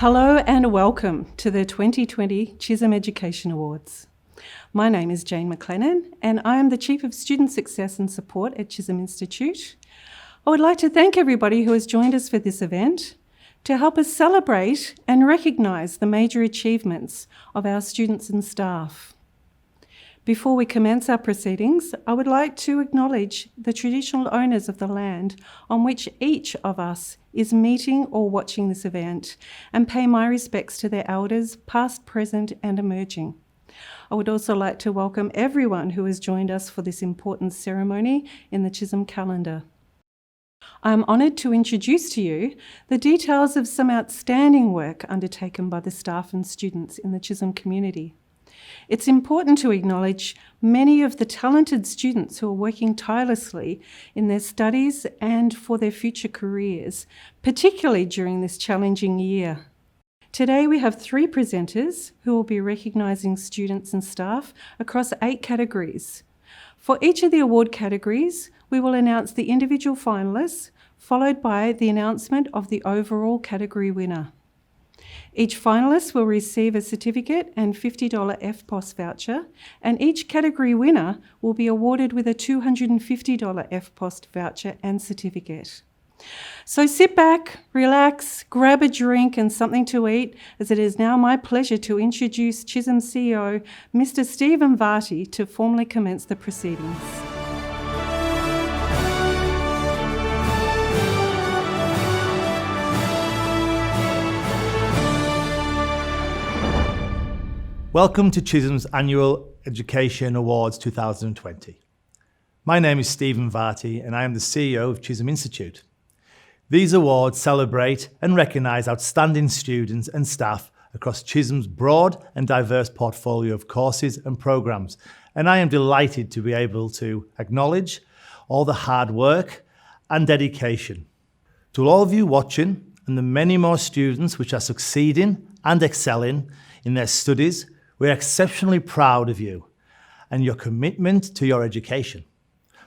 Hello and welcome to the 2020 Chisholm Education Awards. My name is Jane McLennan and I am the Chief of Student Success and Support at Chisholm Institute. I would like to thank everybody who has joined us for this event to help us celebrate and recognise the major achievements of our students and staff. Before we commence our proceedings, I would like to acknowledge the traditional owners of the land on which each of us is meeting or watching this event and pay my respects to their elders, past, present and emerging. I would also like to welcome everyone who has joined us for this important ceremony in the Chisholm calendar. I am honoured to introduce to you the details of some outstanding work undertaken by the staff and students in the Chisholm community. It's important to acknowledge many of the talented students who are working tirelessly in their studies and for their future careers, particularly during this challenging year. Today we have 3 presenters who will be recognising students and staff across 8 categories. For each of the award categories, we will announce the individual finalists, followed by the announcement of the overall category winner. Each finalist will receive a certificate and $50 EFTPOS voucher, and each category winner will be awarded with a $250 EFTPOS voucher and certificate. So sit back, relax, grab a drink and something to eat, as it is now my pleasure to introduce Chisholm CEO, Mr. Stephen Varty, to formally commence the proceedings. Welcome to Chisholm's Annual Education Awards 2020. My name is Stephen Varty and I am the CEO of Chisholm Institute. These awards celebrate and recognise outstanding students and staff across Chisholm's broad and diverse portfolio of courses and programmes, and I am delighted to be able to acknowledge all the hard work and dedication. To all of you watching and the many more students which are succeeding and excelling in their studies, we are exceptionally proud of you and your commitment to your education.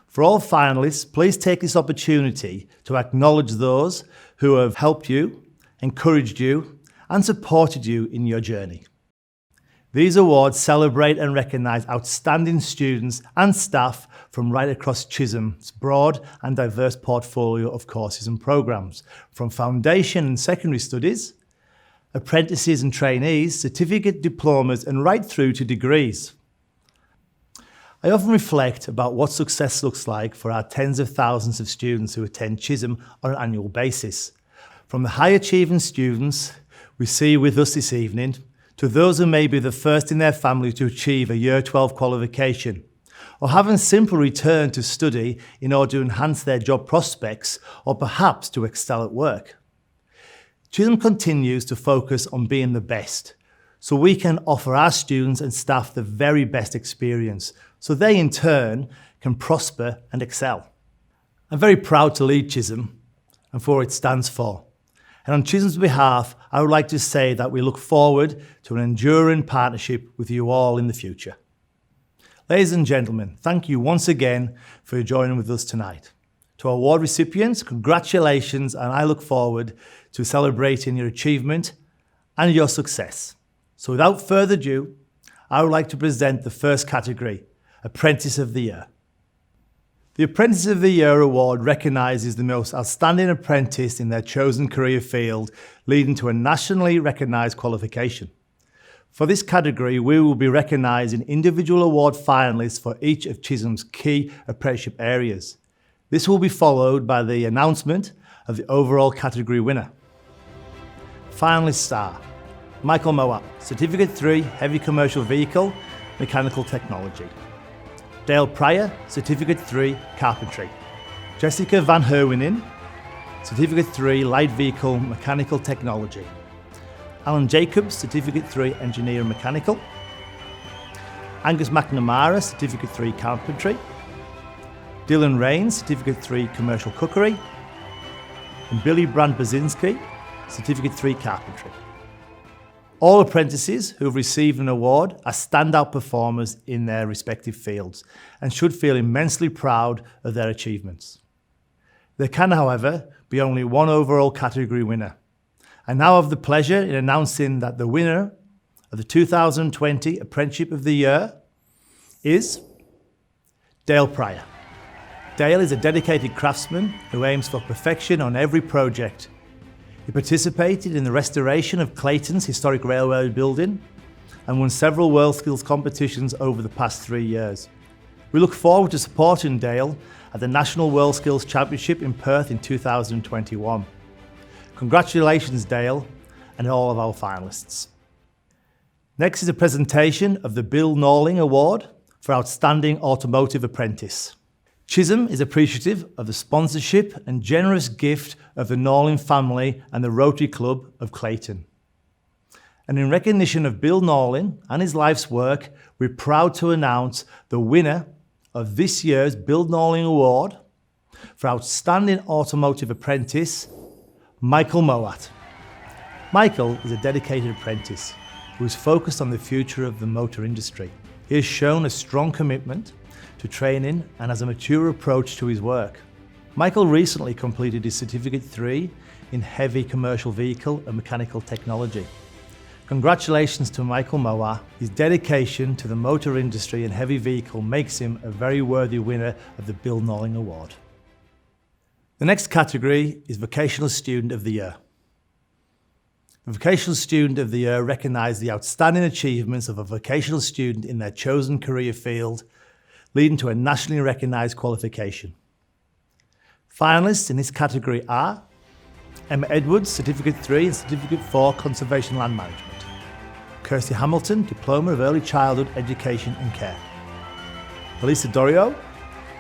For all finalists, please take this opportunity to acknowledge those who have helped you, encouraged you, and supported you in your journey. These awards celebrate and recognise outstanding students and staff from right across Chisholm's broad and diverse portfolio of courses and programmes, from foundation and secondary studies, apprentices and trainees, certificate, diplomas, and right through to degrees. I often reflect about what success looks like for our tens of thousands of students who attend Chisholm on an annual basis. From the high achieving students we see with us this evening, to those who may be the first in their family to achieve a Year 12 qualification, or having simply returned to study in order to enhance their job prospects, or perhaps to excel at work. Chisholm continues to focus on being the best, so we can offer our students and staff the very best experience, so they in turn can prosper and excel. I'm very proud to lead Chisholm and for what it stands for. And on Chisholm's behalf, I would like to say that we look forward to an enduring partnership with you all in the future. Ladies and gentlemen, thank you once again for joining with us tonight. To our award recipients, congratulations, and I look forward to celebrating your achievement and your success. So without further ado, I would like to present the first category, Apprentice of the Year. The Apprentice of the Year award recognises the most outstanding apprentice in their chosen career field, leading to a nationally recognised qualification. For this category, we will be recognising individual award finalists for each of Chisholm's key apprenticeship areas. This will be followed by the announcement of the overall category winner. Finalists are Michael Moab, Certificate 3, Heavy Commercial Vehicle, Mechanical Technology. Dale Pryor, Certificate 3, Carpentry. Jessica Van Herwinin, Certificate 3, Light Vehicle, Mechanical Technology. Alan Jacobs, Certificate 3, Engineer and Mechanical. Angus McNamara, Certificate 3, Carpentry. Dylan Rains, Certificate 3, Commercial Cookery. And Billy Brand-Bazinski, Certificate 3, Carpentry. All apprentices who have received an award are standout performers in their respective fields and should feel immensely proud of their achievements. There can, however, be only one overall category winner, I now have the pleasure in announcing that the winner of the 2020 Apprenticeship of the Year is Dale Pryor. Dale is a dedicated craftsman who aims for perfection on every project. He participated in the restoration of Clayton's historic railway building and won several WorldSkills competitions over the past 3 years. We look forward to supporting Dale at the National WorldSkills Championship in Perth in 2021. Congratulations, Dale, and all of our finalists. Next is a presentation of the Bill Norling Award for Outstanding Automotive Apprentice. Chisholm is appreciative of the sponsorship and generous gift of the Norling family and the Rotary Club of Clayton. And in recognition of Bill Norling and his life's work, we're proud to announce the winner of this year's Bill Norling Award for Outstanding Automotive Apprentice, Michael Mowat. Michael is a dedicated apprentice who is focused on the future of the motor industry. He has shown a strong commitment to training and has a mature approach to his work. Michael recently completed his Certificate 3 in Heavy Commercial Vehicle and Mechanical Technology. Congratulations to Michael Mowat. His dedication to the motor industry and heavy vehicle makes him a very worthy winner of the Bill Norling Award. The next category is Vocational Student of the Year. The Vocational Student of the Year recognises the outstanding achievements of a vocational student in their chosen career field, leading to a nationally recognised qualification. Finalists in this category are Emma Edwards, Certificate 3 and Certificate 4 Conservation Land Management. Kirsty Hamilton, Diploma of Early Childhood Education and Care. Elisa Dorio,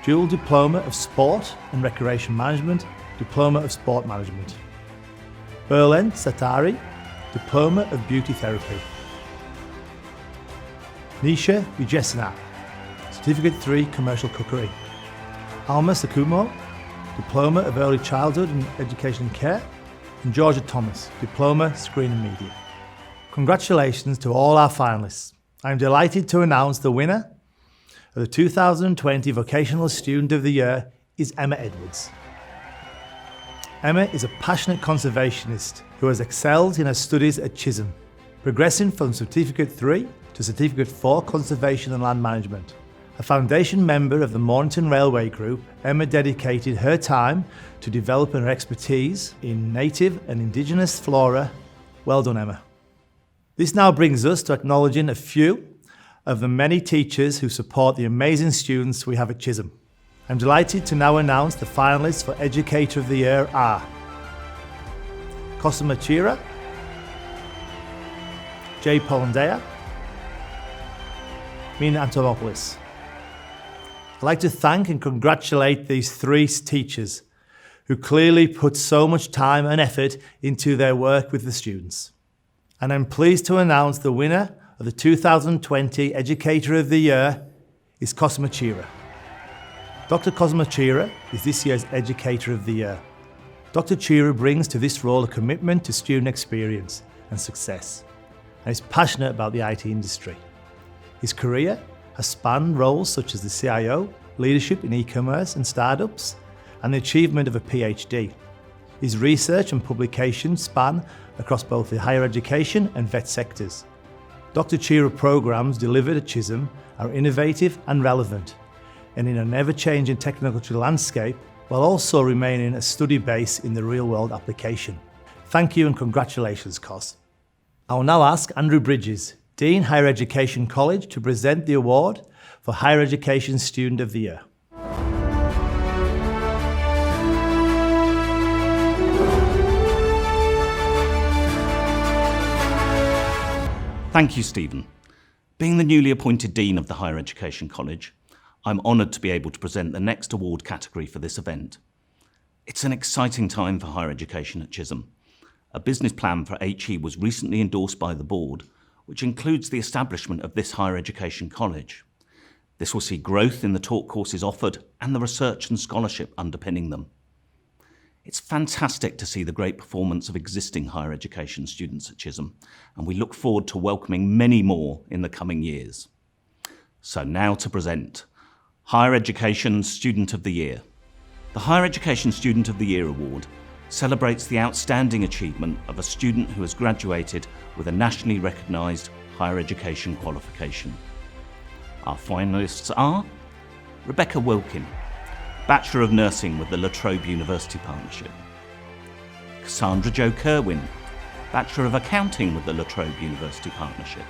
Dual Diploma of Sport and Recreation Management, Diploma of Sport Management. Berlen Satari, Diploma of Beauty Therapy. Nisha Vijesana, Certificate 3 Commercial Cookery. Alma Sakumo, Diploma of Early Childhood and Education and Care. And Georgia Thomas, Diploma Screen and Media. Congratulations to all our finalists. I am delighted to announce the winner of the 2020 Vocational Student of the Year is Emma Edwards. Emma is a passionate conservationist who has excelled in her studies at Chisholm, progressing from Certificate 3 to Certificate 4 Conservation and Land Management. A foundation member of the Mornington Railway Group, Emma dedicated her time to developing her expertise in native and indigenous flora. Well done, Emma. This now brings us to acknowledging a few of the many teachers who support the amazing students we have at Chisholm. I'm delighted to now announce the finalists for Educator of the Year are Cosima Chira, Jay Polandea, Mina Antonopoulos. I'd like to thank and congratulate these 3 teachers who clearly put so much time and effort into their work with the students. And I'm pleased to announce the winner of the 2020 Educator of the Year is Cosima Chira. Dr. Cosima Chira is this year's Educator of the Year. Dr. Chira brings to this role a commitment to student experience and success, and is passionate about the IT industry. His career has spanned roles such as the CIO, leadership in e-commerce and startups, and the achievement of a PhD. His research and publications span across both the higher education and vet sectors. Dr. Chira programs delivered at Chisholm are innovative and relevant, and in an ever-changing technological landscape, while also remaining a study base in the real-world application. Thank you and congratulations, Cos. I will now ask Andrew Bridges, Dean Higher Education College, to present the award for Higher Education Student of the Year. Thank you, Stephen. Being the newly appointed Dean of the Higher Education College, I'm honoured to be able to present the next award category for this event. It's an exciting time for higher education at Chisholm. A business plan for HE was recently endorsed by the board, which includes the establishment of this higher education college. This will see growth in the taught courses offered and the research and scholarship underpinning them. It's fantastic to see the great performance of existing higher education students at Chisholm, and we look forward to welcoming many more in the coming years. So now to present Higher Education Student of the Year. The Higher Education Student of the Year Award celebrates the outstanding achievement of a student who has graduated with a nationally recognised higher education qualification. Our finalists are Rebecca Wilkin, Bachelor of Nursing with the La Trobe University Partnership; Cassandra Jo Kerwin, Bachelor of Accounting with the La Trobe University Partnership;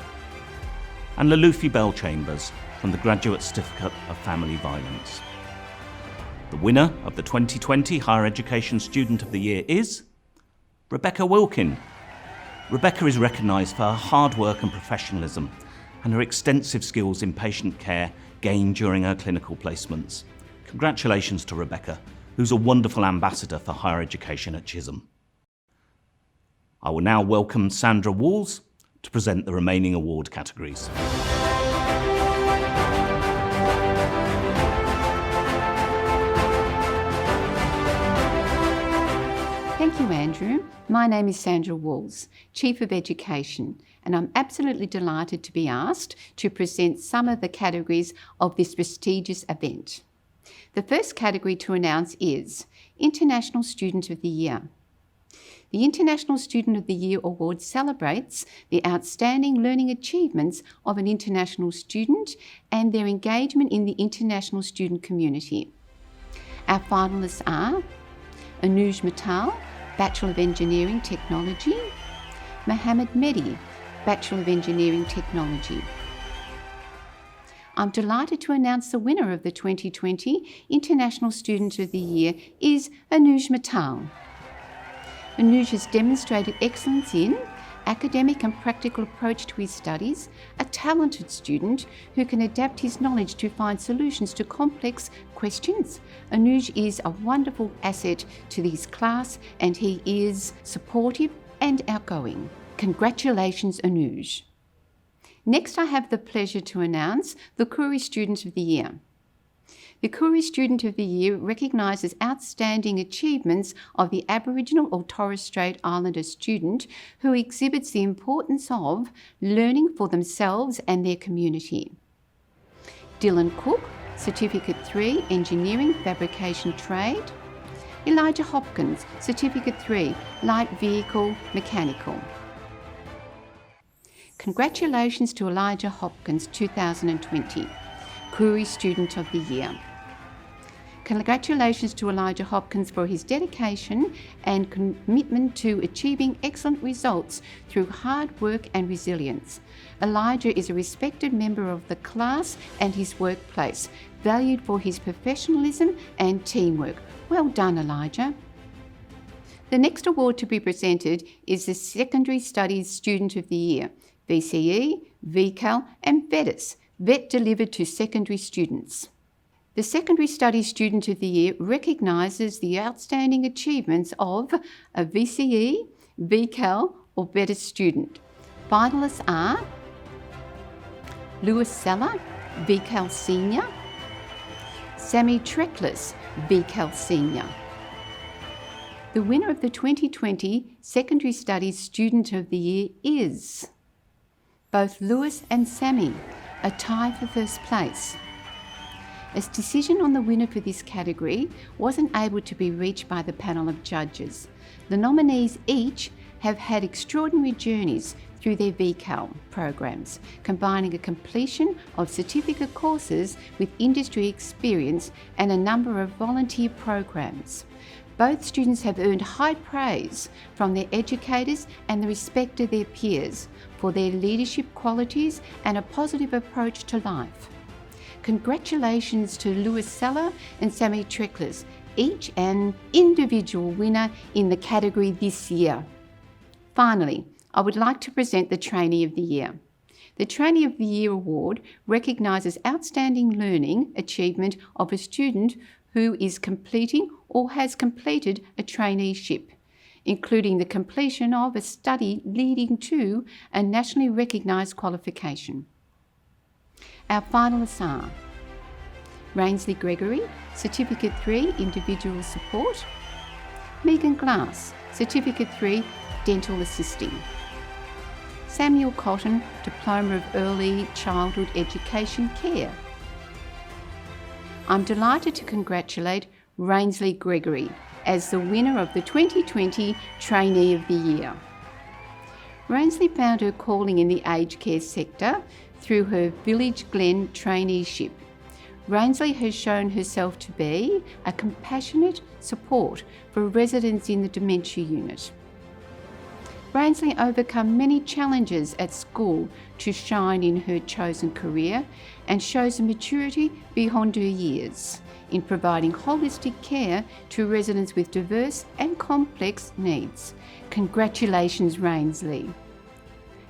and Lalufi Bell-Chambers from the Graduate Certificate of Family Violence. The winner of the 2020 Higher Education Student of the Year is Rebecca Wilkin. Rebecca is recognised for her hard work and professionalism and her extensive skills in patient care gained during her clinical placements. Congratulations to Rebecca, who's a wonderful ambassador for higher education at Chisholm. I will now welcome Sandra Walls to present the remaining award categories. Thank you, Andrew. My name is Sandra Walls, Chief of Education, and I'm absolutely delighted to be asked to present some of the categories of this prestigious event. The first category to announce is International Student of the Year. The International Student of the Year Award celebrates the outstanding learning achievements of an international student and their engagement in the international student community. Our finalists are Anuj Mittal, Bachelor of Engineering Technology; Mohammed Mehdi, Bachelor of Engineering Technology. I'm delighted to announce the winner of the 2020 International Student of the Year is Anuj Mittal. Anuj has demonstrated excellence in academic and practical approach to his studies, a talented student who can adapt his knowledge to find solutions to complex questions. Anuj is a wonderful asset to his class and he is supportive and outgoing. Congratulations, Anuj. Next, I have the pleasure to announce the Koori Student of the Year. The Koori Student of the Year recognises outstanding achievements of the Aboriginal or Torres Strait Islander student who exhibits the importance of learning for themselves and their community. Dylan Cook, Certificate 3, Engineering Fabrication Trade. Elijah Hopkins, Certificate 3, Light Vehicle Mechanical. Congratulations to Elijah Hopkins 2020, Koori Student of the Year. Congratulations to Elijah Hopkins for his dedication and commitment to achieving excellent results through hard work and resilience. Elijah is a respected member of the class and his workplace, valued for his professionalism and teamwork. Well done, Elijah. The next award to be presented is the Secondary Studies Student of the Year, VCE, VCAL and VETIS, VET delivered to secondary students. The Secondary Studies Student of the Year recognises the outstanding achievements of a VCE, VCAL or VETIS student. Finalists are Lewis Seller, VCAL Senior; Sammy Treklis, VCAL Senior. The winner of the 2020 Secondary Studies Student of the Year is both Lewis and Sammy, a tie for first place. A decision on the winner for this category wasn't able to be reached by the panel of judges. The nominees each have had extraordinary journeys through their VCAL programs, combining a completion of certificate courses with industry experience and a number of volunteer programs. Both students have earned high praise from their educators and the respect of their peers for their leadership qualities and a positive approach to life. Congratulations to Lewis Seller and Sammy Treklis, each an individual winner in the category this year. Finally, I would like to present the Trainee of the Year. The Trainee of the Year award recognises outstanding learning achievement of a student who is completing or has completed a traineeship, including the completion of a study leading to a nationally recognised qualification. Our finalists are Rainsley Gregory, Certificate 3, Individual Support; Megan Glass, Certificate 3, Dental Assisting; Samuel Cotton, Diploma of Early Childhood Education Care. I'm delighted to congratulate Rainsley Gregory, as the winner of the 2020 Trainee of the Year. Rainsley found her calling in the aged care sector through her Village Glen traineeship. Rainsley has shown herself to be a compassionate support for residents in the dementia unit. Rainsley overcome many challenges at school to shine in her chosen career and shows a maturity beyond her years in providing holistic care to residents with diverse and complex needs. Congratulations, Rainsley.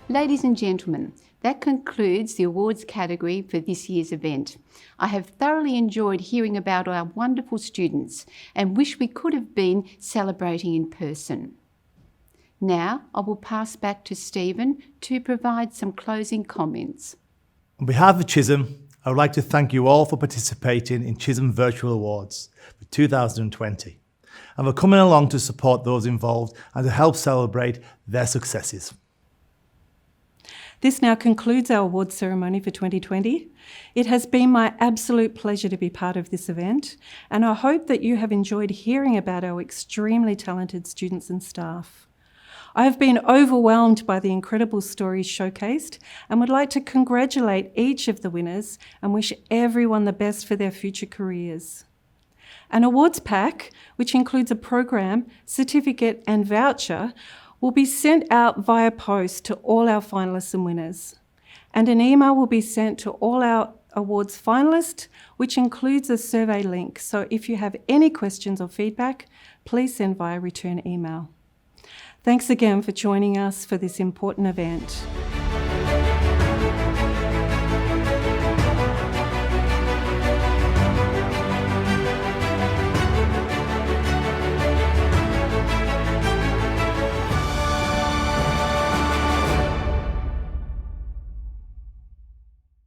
Ladies and gentlemen, that concludes the awards category for this year's event. I have thoroughly enjoyed hearing about our wonderful students and wish we could have been celebrating in person. Now I will pass back to Stephen to provide some closing comments. On behalf of Chisholm, I would like to thank you all for participating in Chisholm Virtual Awards for 2020 and for coming along to support those involved and to help celebrate their successes. This now concludes our awards ceremony for 2020. It has been my absolute pleasure to be part of this event, and I hope that you have enjoyed hearing about our extremely talented students and staff. I have been overwhelmed by the incredible stories showcased and would like to congratulate each of the winners and wish everyone the best for their future careers. An awards pack, which includes a program, certificate and voucher, will be sent out via post to all our finalists and winners. And an email will be sent to all our awards finalists, which includes a survey link. So if you have any questions or feedback, please send via return email. Thanks again for joining us for this important event.